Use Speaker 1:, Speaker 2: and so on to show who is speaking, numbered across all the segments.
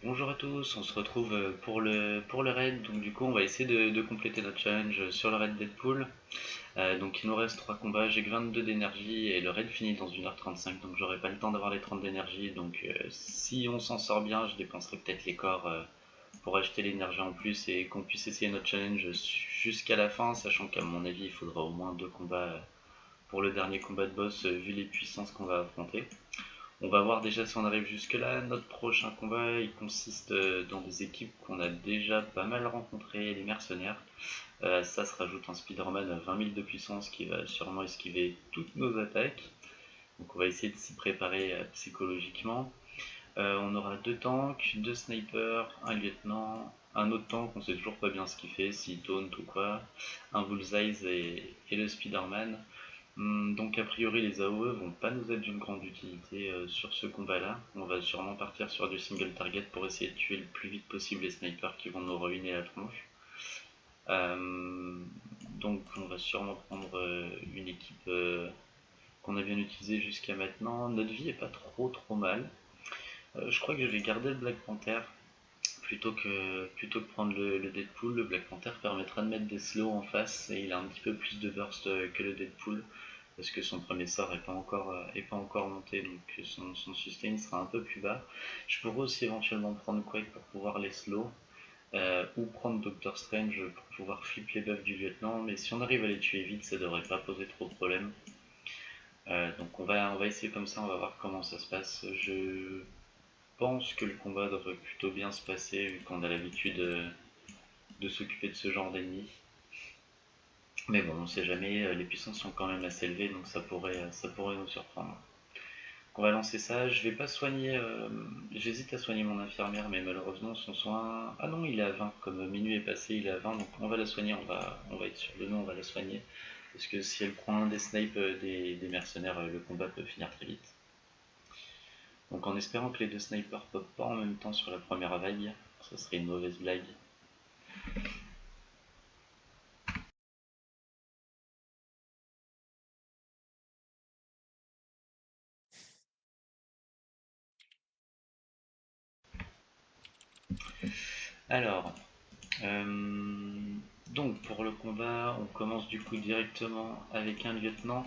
Speaker 1: Bonjour à tous, on se retrouve pour le raid. Donc du coup on va essayer de compléter notre challenge sur le raid Deadpool. Donc il nous reste 3 combats, j'ai que 22 d'énergie et le raid finit dans 1h35, donc j'aurai pas le temps d'avoir les 30 d'énergie. Donc si on s'en sort bien, je dépenserai peut-être les corps pour acheter l'énergie en plus et qu'on puisse essayer notre challenge jusqu'à la fin, sachant qu'à mon avis il faudra au moins 2 combats pour le dernier combat de boss vu les puissances qu'on va affronter. On va voir déjà si on arrive jusque là. Notre prochain combat, il consiste dans des équipes qu'on a déjà pas mal rencontrées, les mercenaires. Ça se rajoute un Spider-Man à 20 000 de puissance qui va sûrement esquiver toutes nos attaques. Donc on va essayer de s'y préparer psychologiquement. On aura 2 tanks, 2 snipers, un lieutenant, un autre tank, on sait toujours pas bien ce qu'il fait, s'il taunt ou quoi, un bullseye et le Spider-Man. Donc a priori les AOE vont pas nous être d'une grande utilité sur ce combat-là. On va sûrement partir sur du single target pour essayer de tuer le plus vite possible les snipers qui vont nous ruiner la tronche. Euh, donc on va sûrement prendre une équipe qu'on a bien utilisée jusqu'à maintenant. Notre vie est pas trop mal. Je crois que je vais garder le Black Panther plutôt que prendre le Deadpool. Le Black Panther permettra de mettre des slows en face et il a un petit peu plus de burst que le Deadpool parce que son premier sort est pas encore monté, donc son sustain sera un peu plus bas. Je pourrais aussi éventuellement prendre Quake pour pouvoir les slow, ou prendre Doctor Strange pour pouvoir flip les buffs du lieutenant, mais si on arrive à les tuer vite, ça devrait pas poser trop de problèmes. Donc on va essayer comme ça, on va voir comment ça se passe. Je pense que le combat devrait plutôt bien se passer vu qu'on a l'habitude de s'occuper de ce genre d'ennemis. Mais bon, on sait jamais, les puissances sont quand même assez élevées, donc ça pourrait nous surprendre. On va lancer ça. Je vais pas soigner. J'hésite à soigner mon infirmière, mais malheureusement son soin. Ah non, il est à 20. Comme minuit est passé, il est à 20. Donc on va la soigner. On va être sûr de nous, on va la soigner. Parce que si elle prend un des snipes des mercenaires, le combat peut finir très vite. Donc en espérant que les deux snipers pop pas en même temps sur la première vague, ça serait une mauvaise blague. Alors, euh, donc pour le combat, on commence du coup directement avec un lieutenant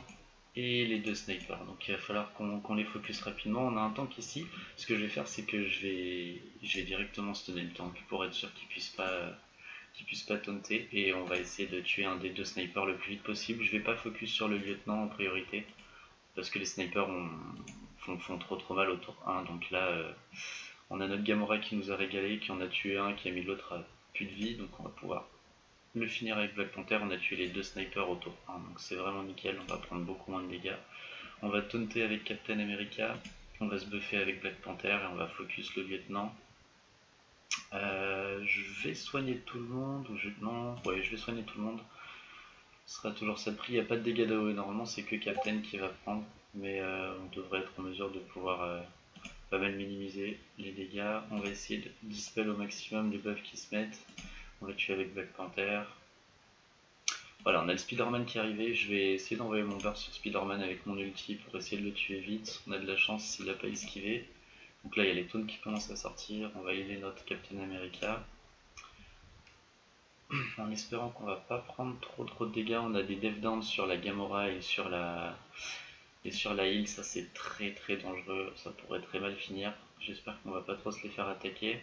Speaker 1: et les 2 snipers. Donc il va falloir qu'on les focus rapidement. On a un tank ici. Ce que je vais faire, c'est que je vais directement stunner le tank pour être sûr qu'il puisse pas taunter. Et on va essayer de tuer un des 2 snipers le plus vite possible. Je vais pas focus sur le lieutenant en priorité parce que les snipers font trop mal au tour 1. Donc là, on a notre Gamora qui nous a régalé, qui en a tué un, qui a mis l'autre à plus de vie. Donc on va pouvoir le finir avec Black Panther. On a tué les 2 snipers au tour 1. Donc c'est vraiment nickel. On va prendre beaucoup moins de dégâts. On va taunter avec Captain America, on va se buffer avec Black Panther et on va focus le lieutenant. Je vais soigner tout le monde, non, ouais, je vais soigner tout le monde. Ce sera toujours ça de prix, il n'y a pas de dégâts d'AOE, normalement c'est que Captain qui va prendre, mais on devrait être en mesure de pouvoir pas mal minimiser les dégâts. On va essayer de dispel au maximum les buffs qui se mettent. On va tuer avec Black Panther. Voilà, on a le Spider-Man qui est arrivé, je vais essayer d'envoyer mon burst sur Spider-Man avec mon ulti pour essayer de le tuer vite. On a de la chance s'il n'a pas esquivé. Donc là, il y a les taunts qui commencent à sortir. On va healer notre Captain America. En espérant qu'on va pas prendre trop de dégâts. On a des death downs sur la Gamora et sur la heal. Ça, c'est très dangereux. Ça pourrait très mal finir. J'espère qu'on va pas trop se les faire attaquer.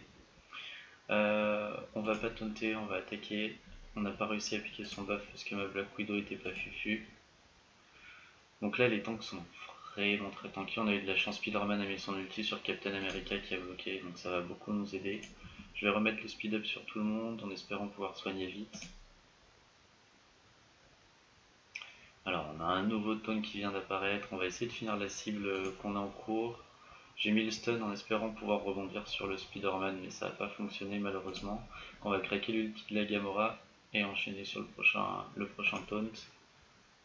Speaker 1: On va pas taunter, on va attaquer. On n'a pas réussi à piquer son buff parce que ma Black Widow était pas fufu. Donc là, les tanks sont vraiment très tanky. On a eu de la chance, Spider-Man a mis son ulti sur Captain America qui a bloqué, donc ça va beaucoup nous aider. Je vais remettre le speed up sur tout le monde en espérant pouvoir soigner vite. Alors, on a un nouveau taunt qui vient d'apparaître. On va essayer de finir la cible qu'on a en cours. J'ai mis le stun en espérant pouvoir rebondir sur le Spider-Man, mais ça n'a pas fonctionné malheureusement. On va craquer l'ulti de la Gamora et enchaîner sur le prochain taunt,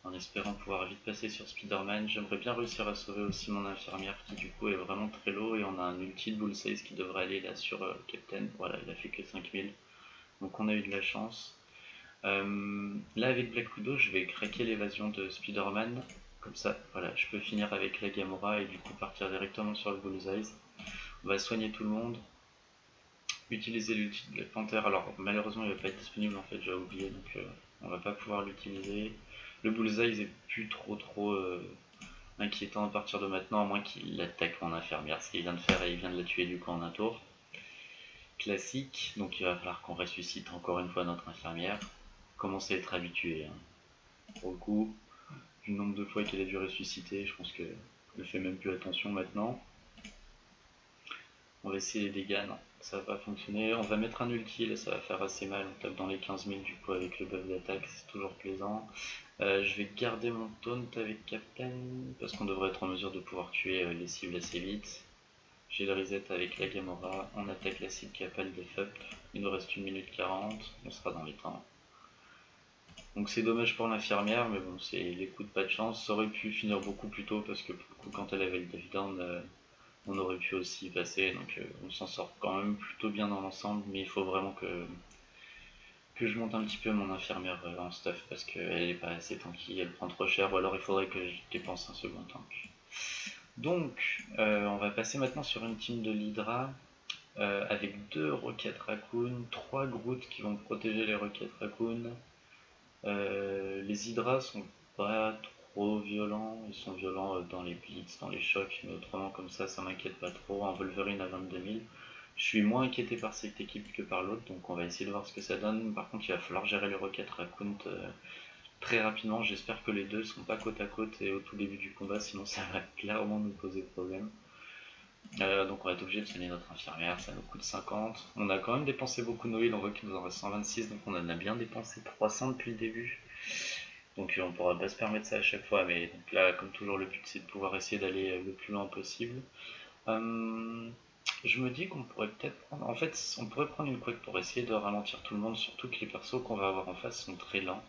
Speaker 1: en espérant pouvoir vite passer sur Spider-Man. J'aimerais bien réussir à sauver aussi mon infirmière qui du coup est vraiment très low et on a un ulti de Bullseye qui devrait aller là sur Captain. Voilà, il a fait que 5000. Donc on a eu de la chance. Là avec Black Widow, je vais craquer l'évasion de Spider-Man. Comme ça, voilà, je peux finir avec la Gamora et du coup partir directement sur le Bullseye. On va soigner tout le monde. utiliser l'ulti de Black Panther. Alors malheureusement il va pas être disponible en fait, j'ai oublié, donc on va pas pouvoir l'utiliser. Le bullseye est plus trop inquiétant à partir de maintenant, à moins qu'il attaque mon infirmière, ce qu'il vient de faire, et il vient de la tuer du coup en un tour. Classique, donc il va falloir qu'on ressuscite encore une fois notre infirmière. Commencer à être habitué. Hein. Pour le coup, du nombre de fois qu'il a dû ressusciter, je pense que je fais même plus attention maintenant. On va essayer les dégâts, non, ça va pas fonctionner. On va mettre un ulti, là ça va faire assez mal, on tape dans les 15 000 du coup avec le buff d'attaque, c'est toujours plaisant. Je vais garder mon taunt avec Captain, parce qu'on devrait être en mesure de pouvoir tuer les cibles assez vite. J'ai le reset avec la Gamora, on attaque la cible qui a pas le def up. Il nous reste 1 minute 40, on sera dans les temps. Donc c'est dommage pour l'infirmière, mais bon, c'est les coups de pas de chance. Ça aurait pu finir beaucoup plus tôt, parce que pour le coup, quand elle avait le def down, on aurait pu aussi y passer. Donc on s'en sort quand même plutôt bien dans l'ensemble, mais il faut vraiment que je monte un petit peu mon infirmière en stuff, parce qu'elle est pas assez tanky, elle prend trop cher, ou alors il faudrait que je dépense un second tank. Donc on va passer maintenant sur une team de l'Hydra. Avec 2 Rocket Raccoon, 3 Groot qui vont protéger les Rocket Raccoon. Les Hydras sont pas trop violents, ils sont violents dans les blitz, dans les chocs, mais autrement comme ça m'inquiète pas trop. Un Wolverine à 22 000. Je suis moins inquiété par cette équipe que par l'autre, donc on va essayer de voir ce que ça donne. Par contre, il va falloir gérer les Rocket Raccoon très rapidement. J'espère que les deux sont pas côte à côte et au tout début du combat, sinon ça va clairement nous poser problème. Donc on va être obligé de soigner notre infirmière, ça nous coûte 50. On a quand même dépensé beaucoup de heal, on voit qu'il nous en reste 126, donc on en a bien dépensé 300 depuis le début. Donc on pourra pas se permettre ça à chaque fois, mais donc là comme toujours le but c'est de pouvoir essayer d'aller le plus loin possible. Je me dis qu'on pourrait peut-être prendre... En fait on pourrait prendre une quake pour essayer de ralentir tout le monde, surtout que les persos qu'on va avoir en face sont très lents.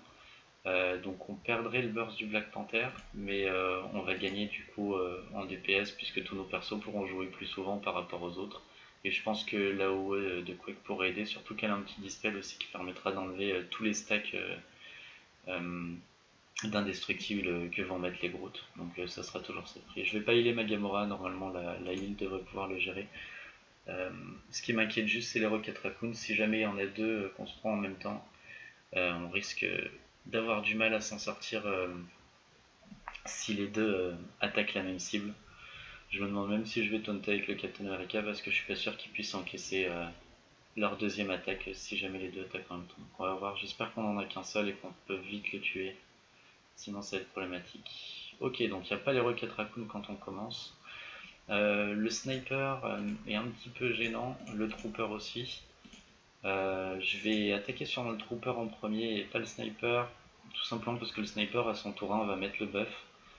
Speaker 1: Donc on perdrait le burst du Black Panther, mais on va gagner du coup en DPS puisque tous nos persos pourront jouer plus souvent par rapport aux autres. Et je pense que l'AOE de Quake pourrait aider, surtout qu'elle a un petit dispel aussi qui permettra d'enlever tous les stacks d'indestructibles que vont mettre les Groot. Donc ça sera toujours ça. Et je vais pas healer ma Gamora, normalement la heal devrait pouvoir le gérer. Ce qui m'inquiète juste c'est les Rocket Raccoon, si jamais il y en a deux qu'on se prend en même temps, on risque d'avoir du mal à s'en sortir si les deux attaquent la même cible. Je me demande même si je vais taunter avec le Captain America parce que je suis pas sûr qu'ils puissent encaisser leur deuxième attaque si jamais les deux attaquent en même temps. On va voir, j'espère qu'on en a qu'un seul et qu'on peut vite le tuer. Sinon ça va être problématique. Ok, donc il n'y a pas les Rocket Raccoon quand on commence. Le sniper est un petit peu gênant, le trooper aussi. Je vais attaquer sur le trooper en premier et pas le sniper, tout simplement parce que le sniper à son tour 1 va mettre le buff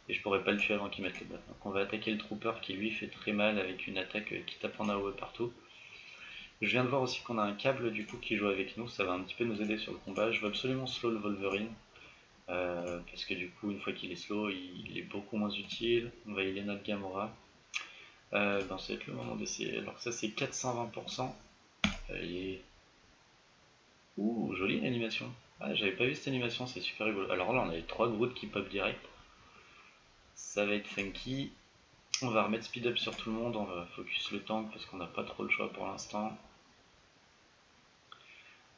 Speaker 1: et je pourrais pas le tuer avant qu'il mette le buff. Donc on va attaquer le trooper qui lui fait très mal avec une attaque qui tape en AOE partout. Je viens de voir aussi qu'on a un câble du coup qui joue avec nous, ça va un petit peu nous aider sur le combat. Je veux absolument slow le Wolverine parce que du coup une fois qu'il est slow il est beaucoup moins utile. On va healer notre Gamora. Ben, ça va être le moment d'essayer. Alors ça c'est 420%. Et ouh, jolie l'animation. Ah, j'avais pas vu cette animation, c'est super rigolo. Alors là, on a les 3 Groot qui pop direct. Ça va être funky. On va remettre speed up sur tout le monde, on va focus le tank parce qu'on n'a pas trop le choix pour l'instant.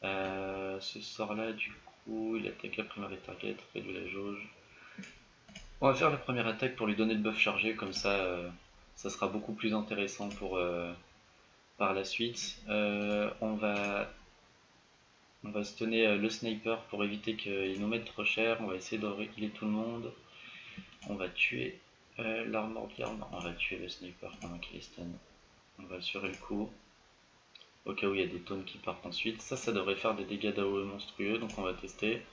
Speaker 1: Ce sort là, du coup, il attaque la première target, réduit la jauge. On va faire la première attaque pour lui donner le buff chargé, comme ça, ça sera beaucoup plus intéressant pour par la suite. On va stunner le sniper pour éviter qu'il nous mette trop cher. On va essayer de healer tout le monde. On va tuer l'armor de l'arme. On va tuer le sniper pendant qu'il est stun. On va assurer le coup. Au cas où il y a des taunts qui partent ensuite. Ça devrait faire des dégâts d'AOE monstrueux. Donc on va tester.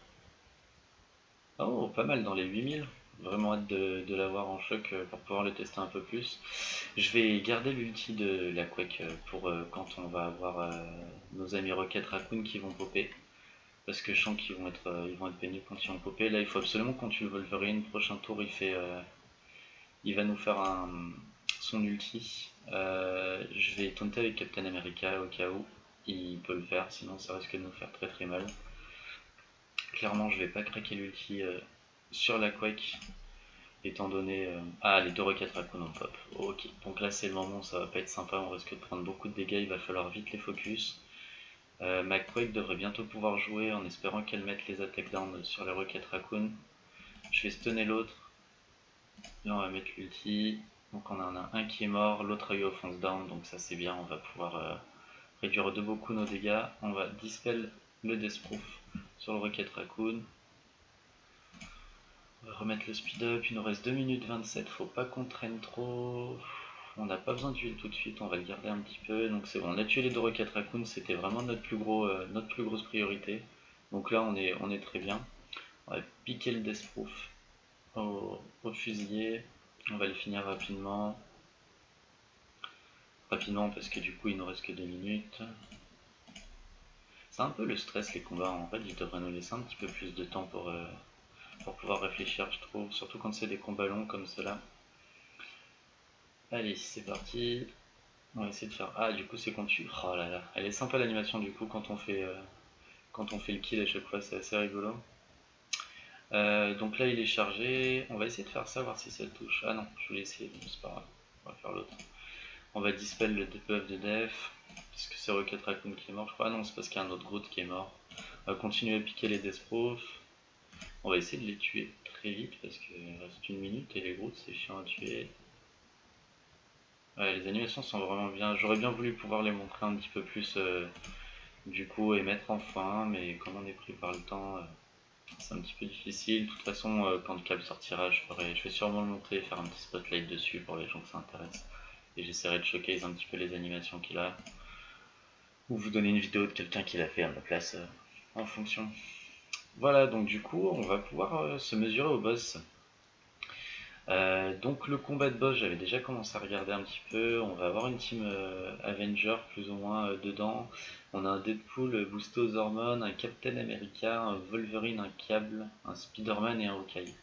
Speaker 1: Oh, pas mal dans les 8000. Vraiment hâte de l'avoir en choc pour pouvoir le tester un peu plus. Je vais garder l'ulti de la Quake pour quand on va avoir nos amis Rocket Raccoon qui vont popper. Parce que je sens qu'ils vont être pénibles quand ils vont popper. Là, il faut absolument qu'on tue le Wolverine. Prochain tour, il va nous faire son ulti. Je vais taunter avec Captain America au cas où il peut le faire, sinon ça risque de nous faire très très mal. Clairement, je vais pas craquer l'ulti sur la Quake. étant donné... Ah, les 2 roquettes raccoon en pop. Ok, donc là c'est le moment où ça va pas être sympa, on risque de prendre beaucoup de dégâts, il va falloir vite les focus. Ma Quake devrait bientôt pouvoir jouer en espérant qu'elle mette les attaques down sur les roquettes raccoon. Je vais stunner l'autre. Là on va mettre l'ulti. Donc on en a un qui est mort, l'autre a eu offense down, donc ça c'est bien, on va pouvoir réduire de beaucoup nos dégâts. On va dispel le Deathproof sur le Rocket Raccoon. On va remettre le speed up, il nous reste 2 minutes 27, faut pas qu'on traîne trop. On n'a pas besoin de tuer tout de suite, on va le garder un petit peu. Donc c'est bon, on a tué les 2 Rocket Raccoon, c'était vraiment notre plus grosse priorité. Donc là on est très bien. On va piquer le Deathproof au fusilier. On va le finir rapidement. Rapidement parce que du coup il nous reste que 2 minutes. C'est un peu le stress les combats, en fait ils devraient nous laisser un petit peu plus de temps pour pouvoir réfléchir je trouve, surtout quand c'est des combats longs comme cela. Allez c'est parti, on va essayer de faire... Ah du coup c'est qu'on tue, oh là là, elle est sympa l'animation du coup quand on fait le kill à chaque fois, c'est assez rigolo. Donc là il est chargé, on va essayer de faire ça, voir si ça touche. Ah non, je voulais essayer, c'est pas grave, on va faire l'autre. On va dispel le debuff de def, parce que c'est Rocket Raccoon qui est mort je crois. Ah non c'est parce qu'il y a un autre Groot qui est mort. On va continuer à piquer les Deathproof. On va essayer de les tuer très vite parce qu'il reste 1 minute et les Groots c'est chiant à tuer. Ouais, les animations sont vraiment bien. J'aurais bien voulu pouvoir les montrer un petit peu plus du coup et mettre en fin, mais comme on est pris par le temps, c'est un petit peu difficile. De toute façon, quand le câble sortira, je vais sûrement le montrer et faire un petit spotlight dessus pour les gens que ça intéresse. Et j'essaierai de showcase un petit peu les animations qu'il a. Ou vous donner une vidéo de quelqu'un qui l'a fait à ma place en fonction. Voilà, donc du coup, on va pouvoir se mesurer au boss. Donc le combat de boss, j'avais déjà commencé à regarder un petit peu. On va avoir une team Avenger plus ou moins dedans. On a un Deadpool boosté aux hormones, un Captain America, un Wolverine, un Cable, un Spider-Man et un Hawkeye.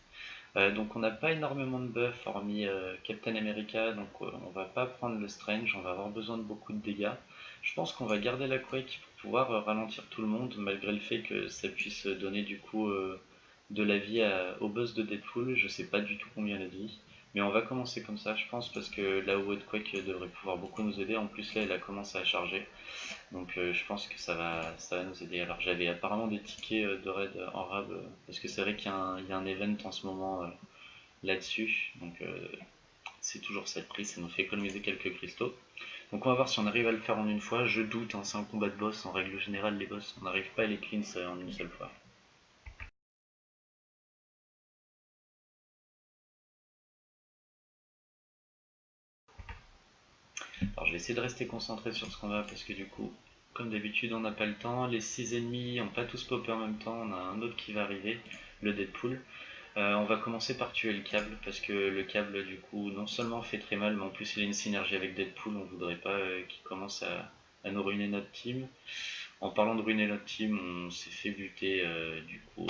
Speaker 1: Donc on n'a pas énormément de buffs hormis Captain America, donc on va pas prendre le Strange, on va avoir besoin de beaucoup de dégâts. Je pense qu'on va garder la Quake pour pouvoir ralentir tout le monde, malgré le fait que ça puisse donner du coup de la vie au boss de Deadpool. Je sais pas du tout combien elle a de vie, mais on va commencer comme ça je pense, parce que la OE de Quake devrait pouvoir beaucoup nous aider. En plus là elle a commencé à charger, donc je pense que ça va nous aider. Alors j'avais apparemment des tickets de raid en rab, parce que c'est vrai qu'il y a un event en ce moment là-dessus, donc c'est toujours cette prise, ça nous fait économiser quelques cristaux. Donc on va voir si on arrive à le faire en une fois. Je doute, hein, c'est un combat de boss, en règle générale les boss, on n'arrive pas à les cleanse en une seule fois. Alors je vais essayer de rester concentré sur ce combat parce que du coup, comme d'habitude, on n'a pas le temps. Les 6 ennemis n'ont pas tous popé en même temps, on a un autre qui va arriver, le Deadpool. On va commencer par tuer le câble parce que le câble du coup non seulement fait très mal mais en plus il a une synergie avec Deadpool, on voudrait pas qu'il commence à nous ruiner notre team. En parlant de ruiner notre team, on s'est fait buter du coup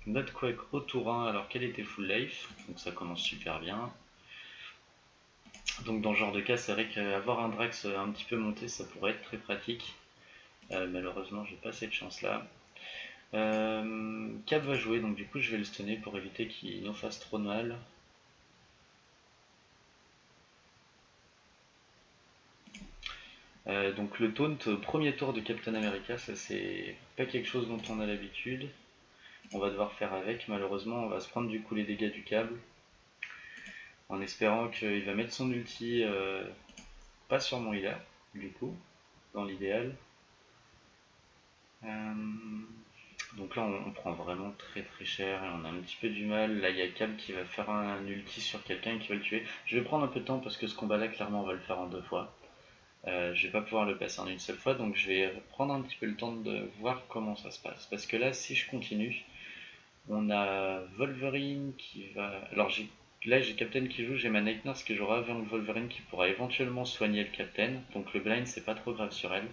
Speaker 1: notre Quake au tour 1 alors qu'elle était full life, donc ça commence super bien. Donc dans ce genre de cas c'est vrai qu'avoir un Drax un petit peu monté ça pourrait être très pratique. Malheureusement j'ai pas cette chance là. Cap va jouer, donc du coup je vais le stunner pour éviter qu'il nous fasse trop de mal. Donc le taunt premier tour de Captain America, ça c'est pas quelque chose dont on a l'habitude. On va devoir faire avec, malheureusement on va se prendre du coup les dégâts du câble. En espérant qu'il va mettre son ulti pas sur mon healer, du coup, dans l'idéal. Donc là on prend vraiment très très cher et on a un petit peu du mal. Là il y a Cab qui va faire un ulti sur quelqu'un qui va le tuer. Je vais prendre un peu de temps parce que ce combat là clairement on va le faire en 2 fois. Je vais pas pouvoir le passer en une seule fois, donc je vais prendre un petit peu le temps de voir comment ça se passe. Parce que là si je continue, on a Wolverine qui va... Alors là j'ai Captain qui joue, j'ai ma Night Nurse que j'aurai avant le Wolverine qui pourra éventuellement soigner le Captain. Donc le blind c'est pas trop grave sur elle.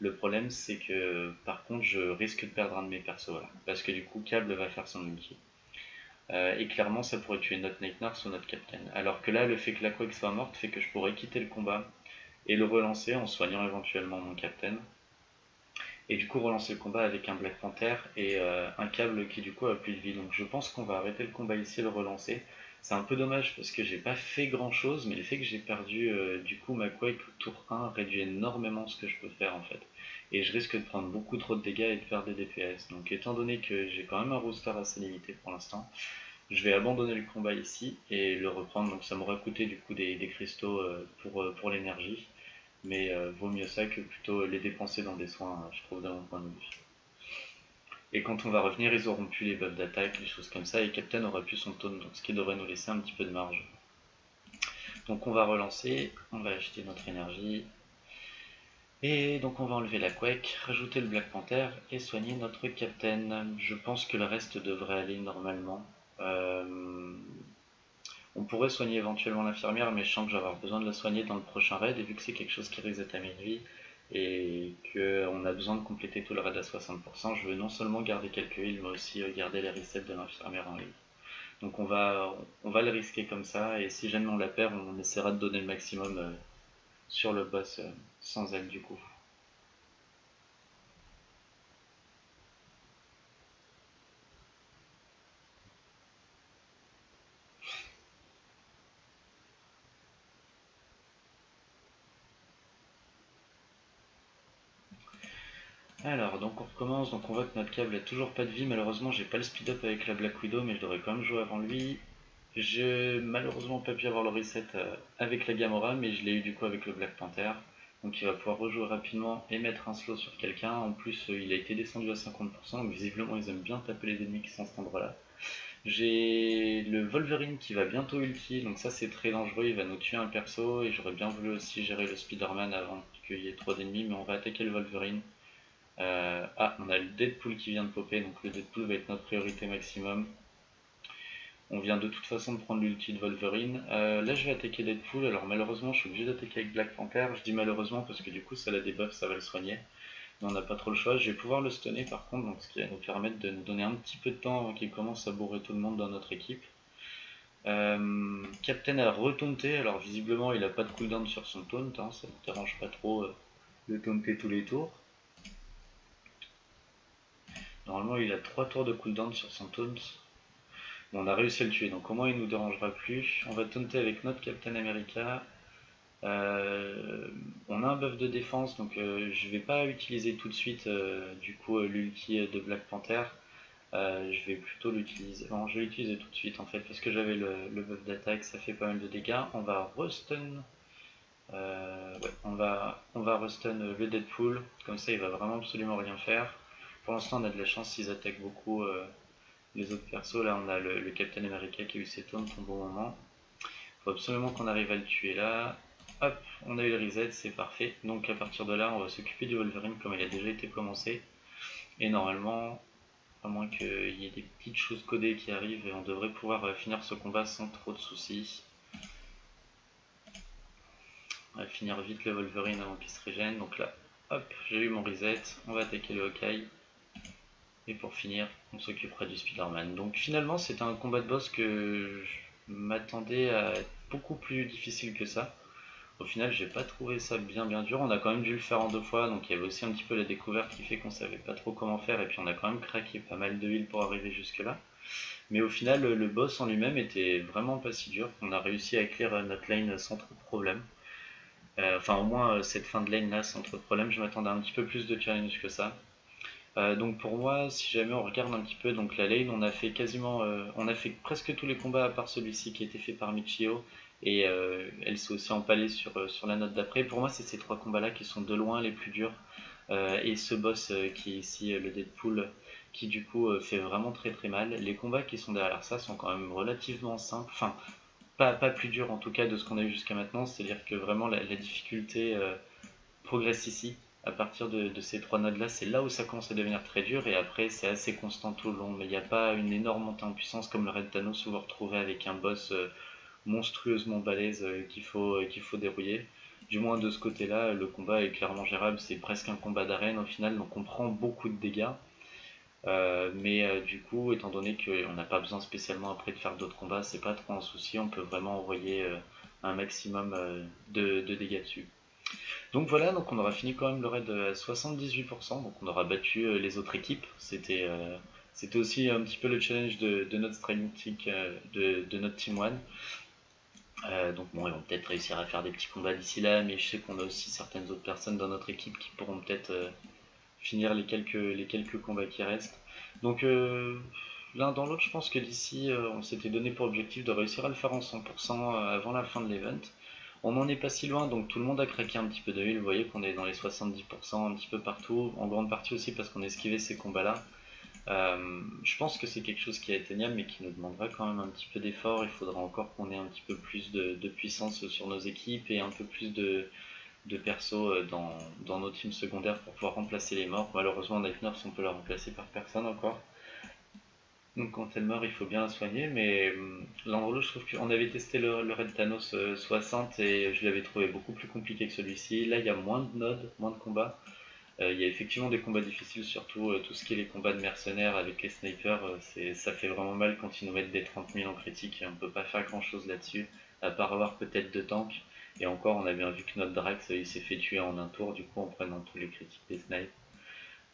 Speaker 1: Le problème c'est que par contre je risque de perdre un de mes persos là, parce que du coup Cable va faire son ulti. Et clairement ça pourrait tuer notre Night Nurse ou notre Captain. Alors que là le fait que la Quake soit morte fait que je pourrais quitter le combat et le relancer en soignant éventuellement mon Captain. Et du coup relancer le combat avec un Black Panther et un Câble qui du coup a plus de vie. Donc je pense qu'on va arrêter le combat ici et le relancer. C'est un peu dommage parce que j'ai pas fait grand chose, mais le fait que j'ai perdu du coup ma Quake au tour 1 réduit énormément ce que je peux faire en fait. Et je risque de prendre beaucoup trop de dégâts et de perdre des DPS. Donc étant donné que j'ai quand même un rooster assez limité pour l'instant, je vais abandonner le combat ici et le reprendre. Donc ça m'aura coûté du coup des cristaux pour l'énergie. Mais vaut mieux ça que plutôt les dépenser dans des soins, je trouve, de mon point de vue. Et quand on va revenir, ils auront pu les buffs d'attaque, des choses comme ça, et Captain aura pu son taunt, donc ce qui devrait nous laisser un petit peu de marge. Donc on va relancer, on va acheter notre énergie, et donc on va enlever la Quake, rajouter le Black Panther et soigner notre Captain. Je pense que le reste devrait aller normalement. On pourrait soigner éventuellement l'infirmière, mais je sens que je vais avoir besoin de la soigner dans le prochain raid, et vu que c'est quelque chose qui reset à minuit, et qu'on a besoin de compléter tout le raid à 60%, je veux non seulement garder quelques heals, mais aussi garder les resets de l'infirmière en ligne. Donc on va le risquer comme ça, et si jamais on la perd, on essaiera de donner le maximum sur le boss sans elle du coup. Alors, donc on recommence, donc on voit que notre câble a toujours pas de vie, malheureusement j'ai pas le speed up avec la Black Widow, mais je devrais quand même jouer avant lui. J'ai malheureusement pas pu avoir le reset avec la Gamora, mais je l'ai eu du coup avec le Black Panther. Donc il va pouvoir rejouer rapidement et mettre un slow sur quelqu'un. En plus, il a été descendu à 50%, donc visiblement ils aiment bien taper les ennemis qui sont à cet endroit-là. J'ai le Wolverine qui va bientôt ulti, donc ça c'est très dangereux, il va nous tuer un perso, et j'aurais bien voulu aussi gérer le Spider-Man avant qu'il y ait trop d'ennemis, mais on va attaquer le Wolverine. On a le Deadpool qui vient de popper, donc le Deadpool va être notre priorité maximum. On vient de toute façon de prendre l'ulti de Wolverine. Là, je vais attaquer Deadpool. Alors, malheureusement, je suis obligé d'attaquer avec Black Panther. Je dis malheureusement parce que du coup, ça la debuff, ça va le soigner. Mais on n'a pas trop le choix. Je vais pouvoir le stunner par contre, donc ce qui va nous permettre de nous donner un petit peu de temps avant qu'il commence à bourrer tout le monde dans notre équipe. Captain a retaunté. Alors, visiblement, il a pas de cooldown sur son taunt. Hein, ça ne dérange pas trop de taunter tous les tours. Normalement, il a 3 tours de cooldown sur son taunt. Bon, on a réussi à le tuer, donc au moins il nous dérangera plus. On va taunter avec notre Captain America. On a un buff de défense, donc je vais pas utiliser tout de suite du coup l'ulti de Black Panther. Je vais plutôt l'utiliser. Non, je vais l'utiliser tout de suite en fait parce que j'avais le buff d'attaque, ça fait pas mal de dégâts. On va restun. Ouais, on va restun le Deadpool, comme ça il va vraiment absolument rien faire. Pour l'instant on a de la chance s'ils attaquent beaucoup les autres persos. Là on a le Captain America qui a eu ses taunts au bon moment. Faut absolument qu'on arrive à le tuer là. Hop, on a eu le reset, c'est parfait. Donc à partir de là, on va s'occuper du Wolverine comme il a déjà été commencé. Et normalement, à moins qu'il y ait des petites choses codées qui arrivent, et on devrait pouvoir finir ce combat sans trop de soucis. On va finir vite le Wolverine avant qu'il se régène. Donc là, hop, j'ai eu mon reset. On va attaquer le Hawkeye. Et pour finir, on s'occupera du Spider-Man. Donc finalement, c'était un combat de boss que je m'attendais à être beaucoup plus difficile que ça. Au final, j'ai pas trouvé ça bien dur. On a quand même dû le faire en 2 fois, donc il y avait aussi un petit peu la découverte qui fait qu'on savait pas trop comment faire, et puis on a quand même craqué pas mal de heal pour arriver jusque là. Mais au final, le boss en lui-même était vraiment pas si dur. On a réussi à clear notre lane sans trop de problème. Enfin, au moins cette fin de lane là sans trop de problème. Je m'attendais à un petit peu plus de challenge que ça. Donc pour moi, si jamais on regarde un petit peu donc la lane, on a fait quasiment, on a fait presque tous les combats à part celui-ci qui a été fait par Michio, et elle s'est aussi empalée sur la note d'après. Pour moi, c'est ces 3 combats-là qui sont de loin les plus durs, et ce boss qui est ici le Deadpool, qui du coup fait vraiment très mal. Les combats qui sont derrière ça sont quand même relativement simples, enfin pas plus durs en tout cas de ce qu'on a eu jusqu'à maintenant, c'est-à-dire que vraiment la difficulté progresse ici. À partir de ces 3 nodes là, c'est là où ça commence à devenir très dur, et après c'est assez constant tout le long, mais il n'y a pas une énorme montée en puissance comme le Raid Thanos où vous vous retrouvez avec un boss monstrueusement balèze qu'il faut dérouiller. Du moins de ce côté là, le combat est clairement gérable, c'est presque un combat d'arène au final, donc on prend beaucoup de dégâts. Mais du coup, étant donné qu'on n'a pas besoin spécialement après de faire d'autres combats, c'est pas trop un souci, on peut vraiment envoyer un maximum de dégâts dessus. Donc voilà, donc on aura fini quand même le raid à 78%, donc on aura battu les autres équipes. C'était aussi un petit peu le challenge de notre stratégique, de notre Team One. Donc bon, ils vont peut-être réussir à faire des petits combats d'ici là, mais je sais qu'on a aussi certaines autres personnes dans notre équipe qui pourront peut-être finir les quelques combats qui restent. Donc l'un dans l'autre, je pense que d'ici, on s'était donné pour objectif de réussir à le faire en 100% avant la fin de l'event. On n'en est pas si loin, donc tout le monde a craqué un petit peu de huile. Vous voyez qu'on est dans les 70% un petit peu partout, en grande partie aussi parce qu'on a esquivé ces combats-là. Je pense que c'est quelque chose qui est atteignable, mais qui nous demandera quand même un petit peu d'effort. Il faudra encore qu'on ait un petit peu plus de puissance sur nos équipes et un peu plus de persos dans nos teams secondaires pour pouvoir remplacer les morts. Malheureusement, Night Nurse, on peut la remplacer par personne encore. Donc quand elle meurt, il faut bien la soigner, mais l'un ou l'autre, je trouve qu'on avait testé le Red Thanos 60 et je l'avais trouvé beaucoup plus compliqué que celui-ci. Là, il y a moins de nodes, moins de combats. Il y a effectivement des combats difficiles, surtout tout ce qui est les combats de mercenaires avec les snipers. Ça fait vraiment mal quand ils nous mettent des 30 000 en critique et on peut pas faire grand chose là-dessus, à part avoir peut-être deux tanks. Et encore, on a bien vu que notre Drax il s'est fait tuer en un tour, du coup, en prenant tous les critiques des snipes.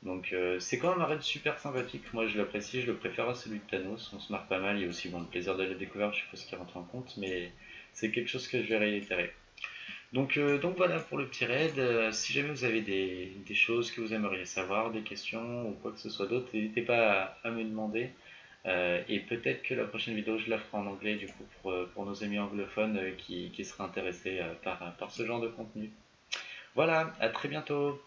Speaker 1: Donc c'est quand même un raid super sympathique, moi je l'apprécie, je le préfère à celui de Thanos, on se marre pas mal, il y a aussi bon, le plaisir de la découverte, je suppose qui rentre en compte, mais c'est quelque chose que je vais réitérer. Donc voilà pour le petit raid. Si jamais vous avez des choses que vous aimeriez savoir, des questions ou quoi que ce soit d'autre, n'hésitez pas à me demander. Et peut-être que la prochaine vidéo je la ferai en anglais du coup pour nos amis anglophones qui seraient intéressés par ce genre de contenu. Voilà, à très bientôt.